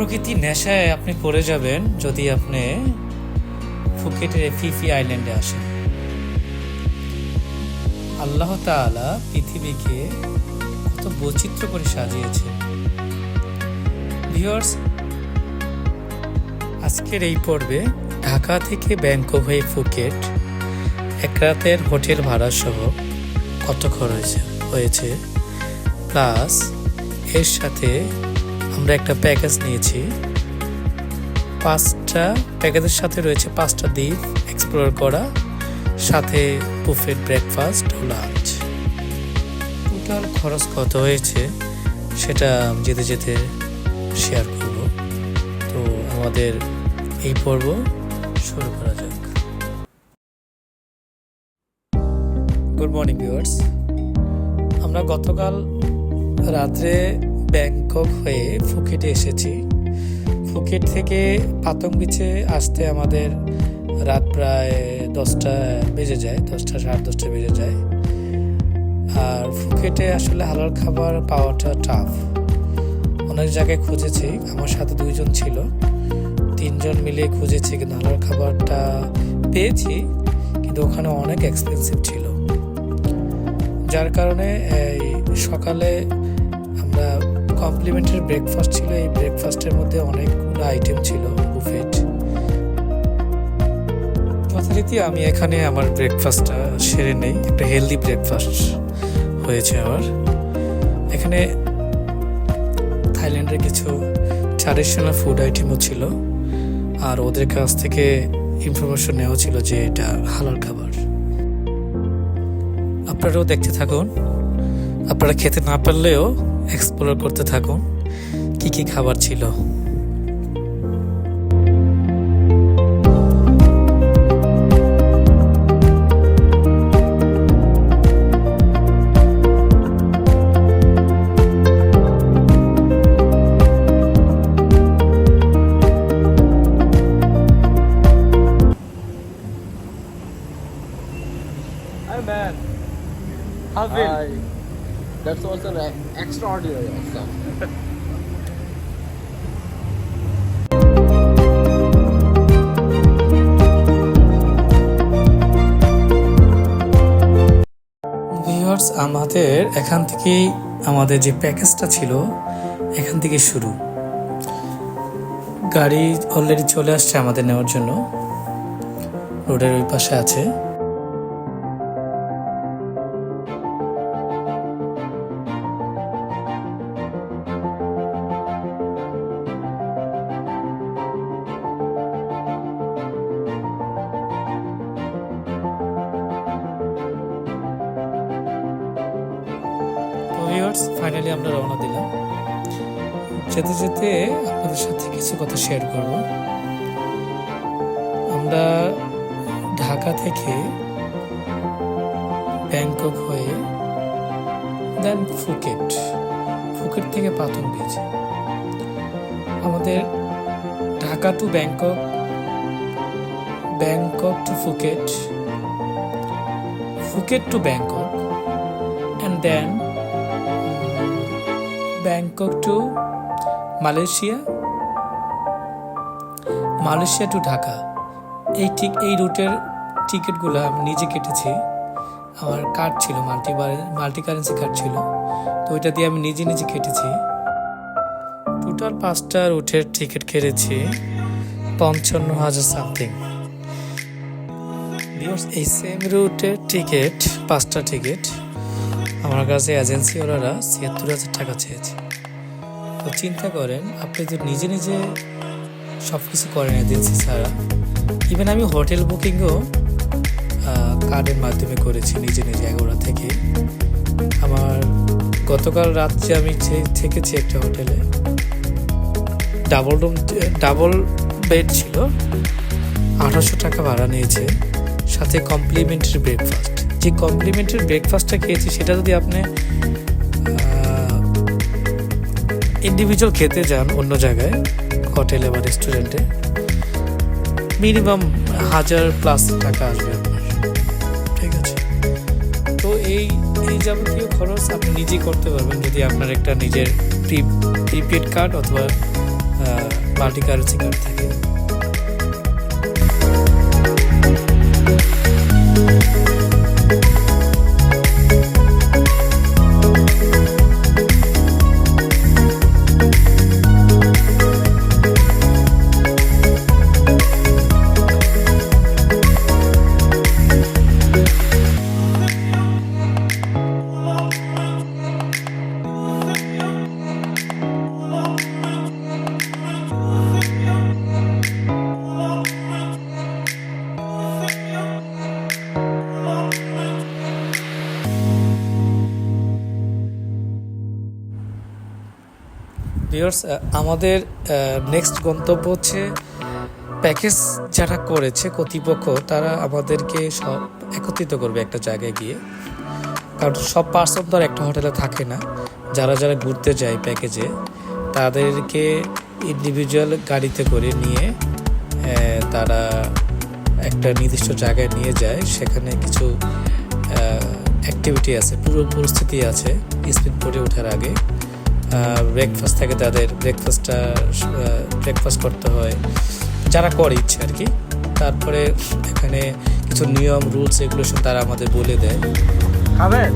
প্রকৃতির নেশায় আপনি পড়ে যাবেন যদি আপনি ফুকেটের ফিফি আইল্যান্ডে আসেন। আল্লাহ তাআলা পৃথিবীকে কত বৈচিত্র্য করে সাজিয়েছে। ভিউয়ার্স, আজকের এই পর্বে ঢাকা থেকে ব্যাংকক হয়ে ফুকেট এক রাতের হোটেল ভাড়া সহ কত খরচ হয়েছে, প্লাস এর সাথে আমরা একটা প্যাকেজ নিয়েছি। 5টা প্যাকেজের সাথে রয়েছে 5টা দ্বীপ এক্সপ্লোর করা, সাথে বুফেট ব্রেকফাস্ট ও লাঞ্চ। টোটাল খরচ কত হয়েছে সেটা যেতে যেতে শেয়ার করব। তো আমাদের এই পর্ব শুরু করা যাক। গুড মর্নিং ভিউয়ার্স, আমরা গতকাল রাত্রে ব্যাংকক হয়ে ফুকেটে এসেছি। ফুকেট থেকে পাতং বিচে আসতে আমাদের রাত প্রায় 10টা বেজে যায়, 10টা সাড়ে 10টা বেজে যায়। আর ফুকেটে আসলে হালাল খাবার পাওয়াটা টাফ। অনেক জায়গায় খুঁজেছি, আমার সাথে 2 জন ছিল, 3 জন মিলে খুঁজেছি, কিন্তু হালাল খাবারটা পেয়েছি, কিন্তু ওখানে অনেক এক্সপেন্সিভ ছিল। যার কারণে এই সকালে আমরা কমপ্লিমেন্টারি ব্রেকফাস্ট ছিল, এই ব্রেকফাস্টের মধ্যে অনেকগুলো আইটেম ছিল বুফেট। যথারীতি আমি এখানে আমার ব্রেকফাস্টটা সেরে নেই, একটা হেলদি ব্রেকফাস্ট হয়েছে আমার। এখানে থাইল্যান্ডের কিছু ট্র্যাডিশনাল ফুড আইটেমও ছিল, আর ওদের কাছ থেকে ইনফরমেশন নেওয়া ছিল যে এটা হালাল খাবার। আপনারাও দেখতে থাকুন, আপনারা খেতে না পারলেও এক্সপ্লোর করতে থাকুন কি কি খাবার ছিল। Hi man, how's it? Hi. That was an extraordinary awesome. Viewers, আমাদের এখান থেকেই আমাদের যে প্যাকেজটা ছিল এখান থেকে শুরু। গাড়ি অলরেডি চলে আসছে আমাদের নেওয়ার জন্য, রোডের ওই পাশে আছে। ফাইনালি আমরা রওনা দিলাম। যেতে যেতে আপনাদের সাথে কিছু কথা শেয়ার করব। আমরা ঢাকা থেকে ব্যাংকক হয়ে দেন ফুকেট থেকে পাতং বিচ। আমাদের Dhaka to Bangkok, Bangkok to Phuket, Phuket to Bangkok, and then Bangkok to Malaysia to Dhaka. এই রুটের টিকিটগুলো আমি নিজে কেটেছি। আমার কার্ড ছিল, মাল্টি কারেন্সি কার্ড ছিল, তো ওইটা দিয়ে আমি নিজে কেটেছি। টোটাল 5টা রুটের টিকিট কেটেছি 55,000 সামথিং। এই সেম রুটের টিকিট, 5টা টিকিট আমার কাছে এজেন্সি ওনারা 76,000 টাকা চেয়েছে। তো চিন্তা করেন, আপনি তো নিজে সব কিছু করেন এজেন্সি ছাড়া। ইভেন আমি হোটেল বুকিংও কার্ডের মাধ্যমে করেছি নিজে এগোড়া থেকে। আমার গতকাল রাত্রে আমি থেকেছি একটা হোটেলে, ডাবল বেড ছিল, 800 টাকা ভাড়া নিয়েছে, সাথে কমপ্লিমেন্টারি ব্রেকফাস্ট। যে কমপ্লিমেন্টারি ব্রেকফাস্টটা খেয়েছি সেটা যদি আপনি ইন্ডিভিজুয়াল খেতে যান অন্য জায়গায় হোটেলে বা রেস্টুরেন্টে, মিনিমাম 1000+ টাকা আসবে আপনার। ঠিক আছে, তো এই যাবতীয় খরচ আপনি নিজেই করতে পারবেন যদি আপনার একটা নিজের প্রিপেড কার্ড অথবা মাল্টি কারেন্সি কার্ড থাকে। ভিউয়ার্স, আমাদের নেক্সট গন্তব্য হচ্ছে প্যাকেজ যারা করেছে কর্তৃপক্ষ, তারা আমাদেরকে সব একত্রিত করবে একটা জায়গায় গিয়ে, কারণ সব পার্সন তো আর একটা হোটেলে থাকে না। যারা যারা ঘুরতে যায় প্যাকেজে, তাদেরকে ইন্ডিভিজুয়াল গাড়িতে করে নিয়ে তারা একটা নির্দিষ্ট জায়গায় নিয়ে যায়। সেখানে কিছু অ্যাক্টিভিটি আছে, পুরো পরিস্থিতি আছে স্পিড বোটে ওঠার আগে। ব্রেকফাস্ট থাকে, তাদের ব্রেকফাস্ট করতে হয়, যারা করে ইচ্ছে আর কি। তারপরে এখানে কিছু নিয়ম রুলস এগুলো সব তারা আমাদের বলে দেয়। খাবেন?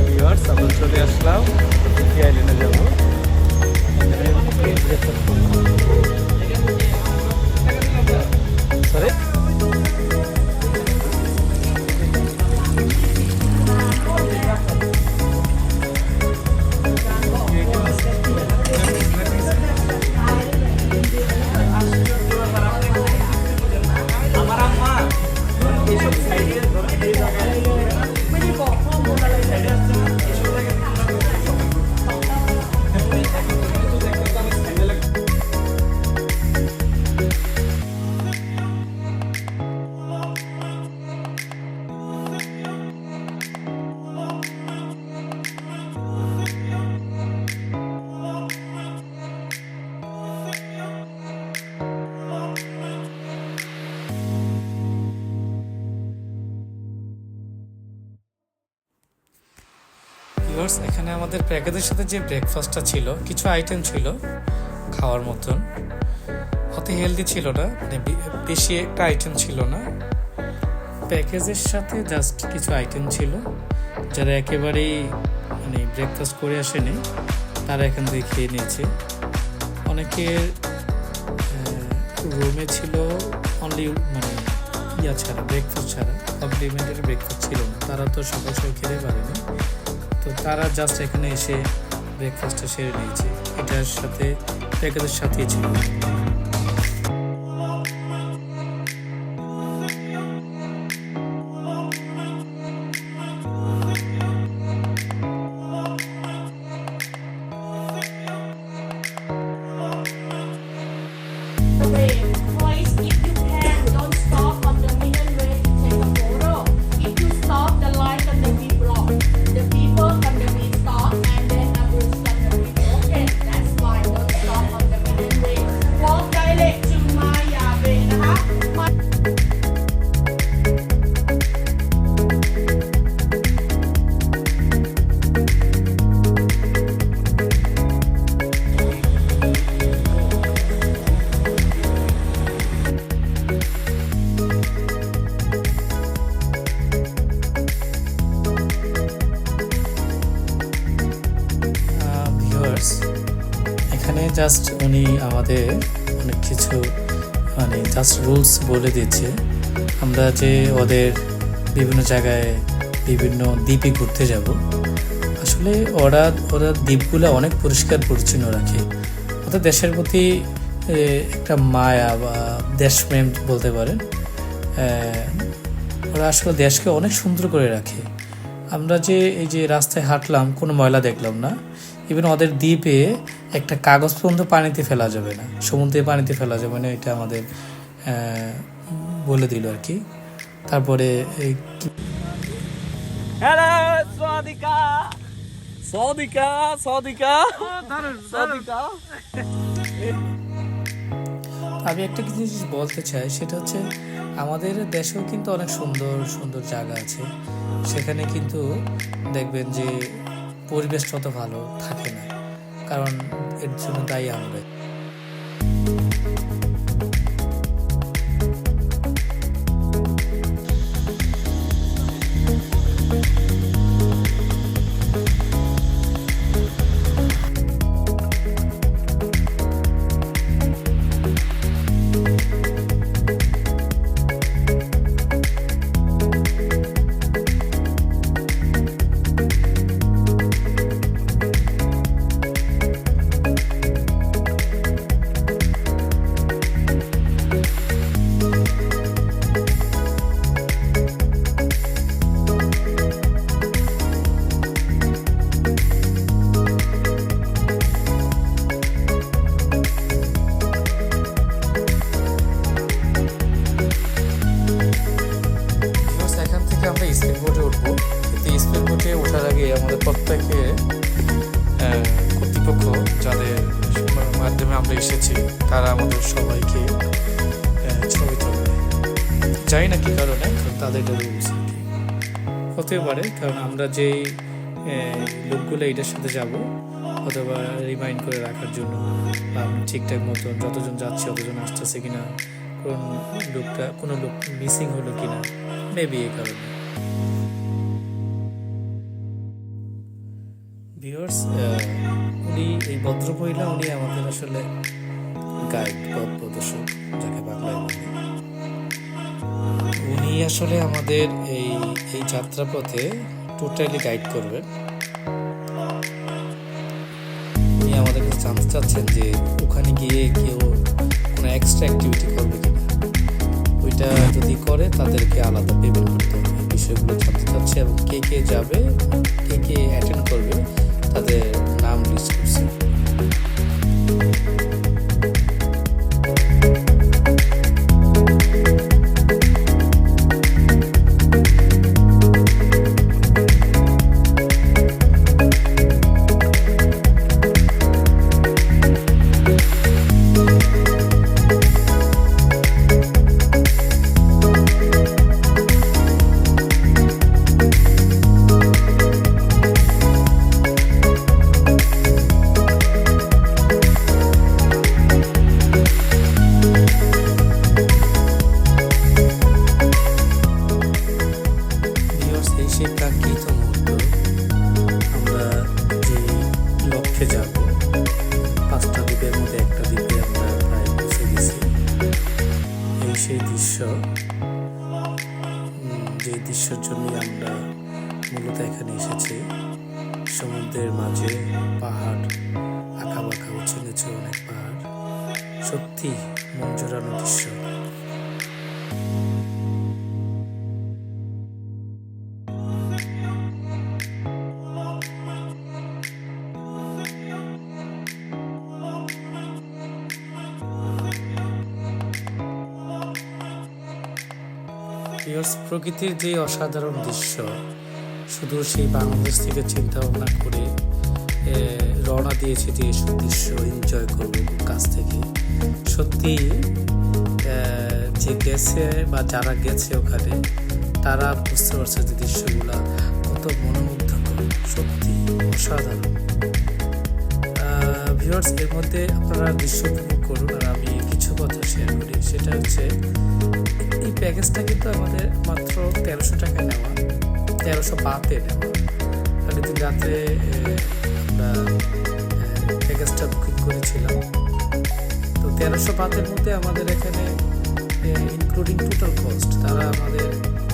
ভিউয়ার্স, আমরা চলে আসলাম, কি আইল্যান্ডে যাবো। সরি, এখানে আমাদের প্যাকেজের সাথে যে ব্রেকফাস্টটা ছিল, কিছু আইটেম ছিল খাওয়ার মতন, অত হেলদি ছিল না, মানে বেশি একটা আইটেম ছিল না। প্যাকেজের সাথে জাস্ট কিছু আইটেম ছিল। যারা একেবারেই মানে ব্রেকফাস্ট করে আসেনি, তারা এখান থেকে খেয়ে নিয়েছে। অনেকের রুমে ছিল অনলি মানে ছাড়া, ব্রেকফাস্ট ছাড়া, কমপ্লিমেন্টারি ব্রেকফাস্ট ছিল না, তারা তো সকাল সকাল খেতে পারেনি। তো তারা জাস্ট এখানে এসে ব্রেকফাস্টটা সেরে নিয়েছে, এটার সাথে প্যাকেজের সাথেই ছিল। Please, if you can, don't stop on the middle way to take a photo. If you stop, the light on the be blocked. The people on the be stop and then others on the be. Okay, that's why don't stop on the middle way. Walk direct to Maya Bay, এখানে just উনি আমাদের অনেক কিছু মানে just rules বলে দিচ্ছে। আমরা যে ওদের বিভিন্ন জায়গায় বিভিন্ন দ্বীপে ঘুরতে যাব, আসলে ওরা দ্বীপগুলো অনেক পরিষ্কার পরিচ্ছন্ন রাখে। ওদের দেশের প্রতি একটা মায়া বা দেশপ্রেম বলতে পারেন। ওরা আসলে দেশকে অনেক সুন্দর করে রাখে। আমরা যে এই যে রাস্তায় হাঁটলাম, কোনো ময়লা দেখলাম না। ইভেন ওদের দ্বীপে একটা কাগজ পর্যন্ত পানিতে ফেলা যাবে না, সমুদ্রে পানিতে ফেলা যাবে না, এটা আমাদের বলে দিল আর কি। তারপরে হ্যালো, সাদিকা সাদিকা সাদিকা সাদিকা। আমি একটা জিনিস বলতে চাই, সেটা হচ্ছে আমাদের দেশেও কিন্তু অনেক সুন্দর সুন্দর জায়গা আছে। সেখানে কিন্তু দেখবেন যে পরিবেশটা অত ভালো থাকে না। কারণ এর জন্য দায়ী আমরা। এখান থেকে আমরা স্পিড বোটে উঠবো, কিন্তু স্পিড বোটে ওঠার আগে আমাদের প্রত্যেকে কর্তৃপক্ষ যাদের মাধ্যমে আমরা এসেছি তারা আমাদের সবাইকে ছবি তুলবে। জানি না কি কারণে, তাদের রুলস হতে পারে, কারণ আমরা যেই লোকগুলো এটার সাথে যাব অথবা রিমাইন্ড করে রাখার জন্য, বা আমরা ঠিকঠাক মতন যতজন যাচ্ছে অতজন আসতেছে কিনা, কোনো লোক মিসিং হলো কিনা, মেবি এই কারণে। ভিউয়ার্স, উনি এই ভদ্রমহিলা, উনি আমাদের আসলে গাইড, পথ প্রদর্শক যাকে বাংলায় বলে। উনি আসলে আমাদের এই যাত্রাপথে টোটালি গাইড করবেন। উনি আমাদের কাছে জানতে চাচ্ছেন যে ওখানে গিয়ে কেউ কোনো এক্সট্রা অ্যাক্টিভিটি করবে কিনা, ওইটা যদি করে তাদেরকে আলাদা পেমেন্ট করতে হবে, এই বিষয়গুলো জানতে চাচ্ছে। এবং কে কে যাবে, কে কে অ্যাটেন্ড করবে, তাদের নাম লিস্ট করছে। সেই প্রাকৃত মুহূর্ত, আমরা যে লক্ষ্যে যাব, 5টা দ্বীপের মধ্যে একটা দ্বীপে আমরা প্রায় পৌঁছে গেছি। এই সেই দৃশ্য, যে দৃশ্যের জন্যই আমরা মূলত এখানে এসেছি। সমুদ্রের মাঝে পাহাড়, আঁকা বাঁকা উঁচু নিচু অনেক পাহাড়, সত্যি মন জোড়ানো দৃশ্য। প্রকৃতির যে অসাধারণ দৃশ্য, শুধু সেই বাংলাদেশ থেকে চিন্তা ভাবনা করে রওনা দিয়েছে যে এসব দৃশ্য এনজয় করবো কাছ থেকে। সত্যি যে গেছে বা যারা গেছে ওখানে, তারা বুঝতে পারছে যে দৃশ্যগুলা কত মনোমুগ্ধকর, সত্যি অসাধারণ। ভিউয়ার্স, এর মধ্যে আপনারা দৃশ্য উপভোগ করুন, আর আমি কিছু কথা শেয়ার করি। সেটা হচ্ছে, এই প্যাকেজটা কিন্তু আমাদের মাত্র 1300 টাকায় নেওয়া, 1300 বাতে নেওয়া। আগের দিন রাতে আমরা প্যাকেজটা বুকিং করেছিলাম। তো 1300 বাতের মধ্যে আমাদের এখানে ইনক্লুডিং টোটাল কস্ট, তারা আমাদের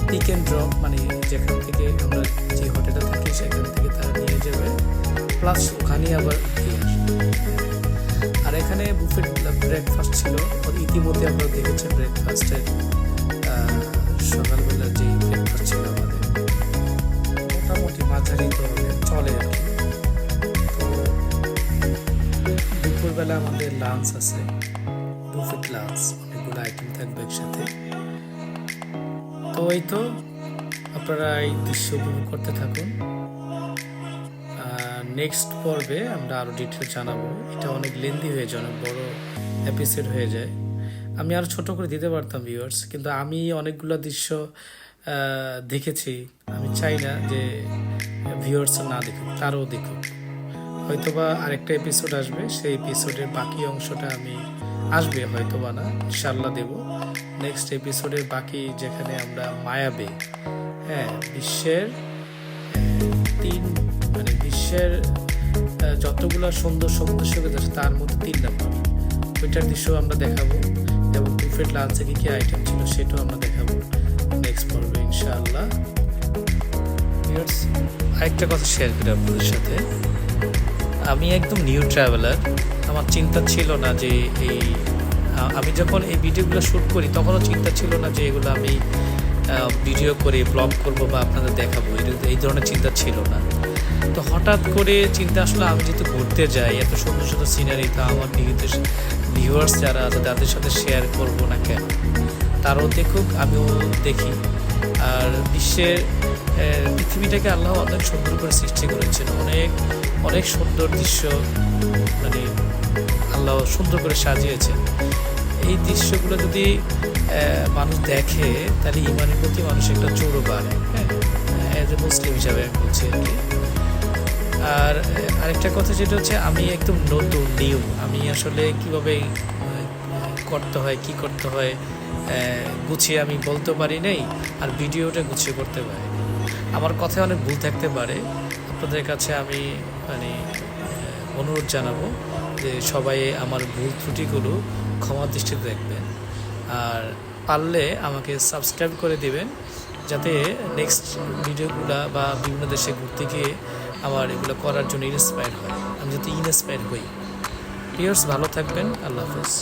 পিক অ্যান্ড ড্রপ, মানে যেখান থেকে আমরা যে হোটেলে থাকি সেখান থেকে তারা নিয়ে যাবে, প্লাস ওখানেই আবার দিয়ে আসবে। আর এখানে বুফেট ব্রেকফাস্ট ছিল, ইতিমধ্যে আমরা দেখেছি ব্রেকফাস্টের সকালবেলা যে ব্রেকফাস্ট ছিল আমাদের মোটামুটি মাঝারি ধরনের চলে আর কি। তো দুপুরবেলা আমাদের লাঞ্চ আছে, বুফেট লাঞ্চ, অনেকগুলো আইটেম থাকবে একসাথে। তো এই তো আপনারা এই দৃশ্য উপভোগ করতে থাকুন। নেক্সট পর্বে আমরা আরও ডিটেল জানাবো। এটা অনেক লেন্দি হয়ে যায়, অনেক বড় এপিসোড হয়ে যায়। আমি আরও ছোট করে দিতে পারতাম ভিউয়ার্স, কিন্তু আমি অনেকগুলো দৃশ্য দেখেছি। আমি চাই না যে ভিউয়ার্স না দেখুক, তারাও দেখুক। হয়তোবা আরেকটা এপিসোড আসবে, সেই এপিসোডের বাকি অংশটা আমি আসবে হয়তোবা না, ইনশাল্লাহ দেব নেক্সট এপিসোডের বাকি, যেখানে আমরা মায়াবে, হ্যাঁ, বিশ্বের বিশ্বের যতগুলো সুন্দর সৌন্দর্য আছে তার মধ্যে 3 নম্বর ওইটার দৃশ্য আমরা দেখাবো, এবং বুফেট লাঞ্চে কি কি আইটেম ছিল সেটাও আমরা দেখাবো নেক্সট পর্বে ইনশাআল্লাহ। ভিউয়ার্স, আরেকটা কথা শেয়ার করি আপনাদের সাথে। আমি একদম নিউ ট্রাভেলার, আমার চিন্তা ছিল না যে আমি যখন এই ভিডিওগুলো শ্যুট করি তখনও চিন্তা ছিল না যে এগুলো আমি ভিডিও করে ব্লগ করব বা আপনাদের দেখাবো, এই ধরনের চিন্তা ছিল না। তো হঠাৎ করে চিন্তা আসলে আমি যেহেতু ঘুরতে যাই, এত সুন্দর সুন্দর সিনারি, তা আমার ভিউয়ার্স যারা আছে তাদের সাথে শেয়ার করব না কেন, তারাও দেখুক আমিও দেখি। আর পৃথিবীটাকে আল্লাহ অনেক সুন্দর করে সৃষ্টি করেছেন, অনেক অনেক সুন্দর দৃশ্য আল্লাহ সুন্দর করে সাজিয়েছেন। এই দৃশ্যগুলো যদি মানুষ দেখে তাহলে ইমানের প্রতি মানুষ একটা জোরও বাড়ে, হ্যাঁ, অ্যাজ এ মুসলিম হিসাবে আমি বলছি আর কি। আর আরেকটা কথা যেটা হচ্ছে, আমি একদম নতুন নিউ, আমি আসলে কীভাবে করতে হয় কি করতে হয় গুছিয়ে আমি বলতে পারি নাই, আর ভিডিওটা গুছিয়ে করতে পারি। আমার কথায় অনেক ভুল থাকতে পারে, আপনাদের কাছে আমি অনুরোধ জানাবো যে সবাই আমার ভুল ত্রুটিগুলো ক্ষমা দৃষ্টিতে দেখবেন, আর পারলে আমাকে সাবস্ক্রাইব করে দিবেন, যাতে নেক্সট ভিডিওগুলো বা বিভিন্ন দেশে ঘুরতে গিয়ে আমার এগুলো করার জন্য ইন্সপায়ার হয়, আমি যাতে ইন্সপায়ার হই। ভিউয়ার্স, ভালো থাকবেন, আল্লাহ হাফেজ।